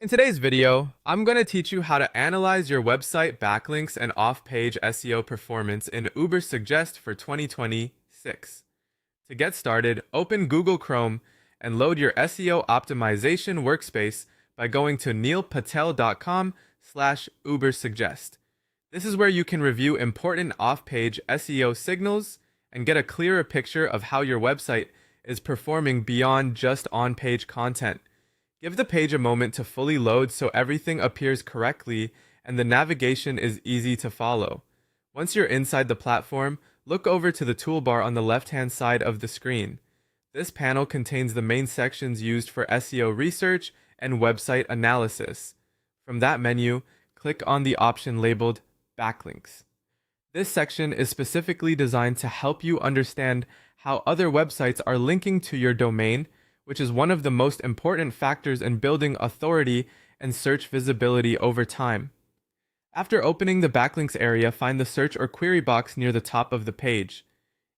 In today's video, I'm going to teach you how to analyze your website backlinks and off-page SEO performance in Ubersuggest for 2026. To get started, open Google Chrome and load your SEO optimization workspace by going to neilpatel.com/Ubersuggest. This is where you can review important off-page SEO signals and get a clearer picture of how your website is performing beyond just on-page content. Give the page a moment to fully load so everything appears correctly and the navigation is easy to follow. Once you're inside the platform, look over to the toolbar on the left-hand side of the screen. This panel contains the main sections used for SEO research and website analysis. From that menu, click on the option labeled Backlinks. This section is specifically designed to help you understand how other websites are linking to your domain, which is one of the most important factors in building authority and search visibility over time. After opening the backlinks area, find the search or query box near the top of the page.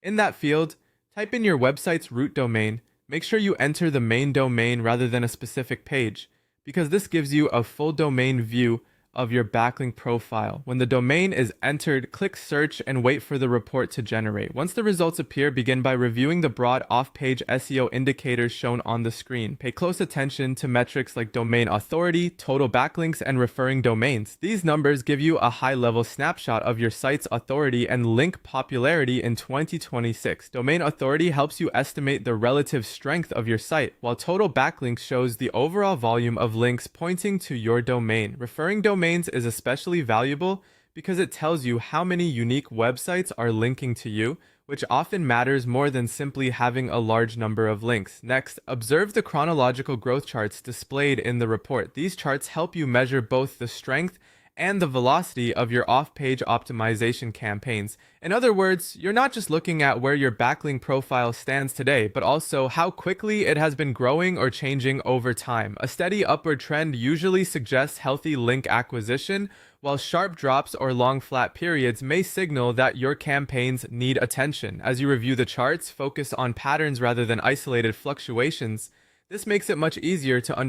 In that field, type in your website's root domain. Make sure you enter the main domain rather than a specific page, because this gives you a full domain view of your backlink profile. When the domain is entered, click search and wait for the report to generate. Once the results appear, begin by reviewing the broad off-page SEO indicators shown on the screen. Pay close attention to metrics like domain authority, total backlinks, and referring domains. These numbers give you a high-level snapshot of your site's authority and link popularity in 2026. Domain authority helps you estimate the relative strength of your site, while total backlinks shows the overall volume of links pointing to your domain. Referring domains is especially valuable because it tells you how many unique websites are linking to you, which often matters more than simply having a large number of links. Next, observe the chronological growth charts displayed in the report. These charts help you measure both the strength and the velocity of your off-page optimization campaigns. In other words, you're not just looking at where your backlink profile stands today, but also how quickly it has been growing or changing over time. A steady upward trend usually suggests healthy link acquisition, while sharp drops or long flat periods may signal that your campaigns need attention. As you review the charts, focus on patterns rather than isolated fluctuations. This makes it much easier to understand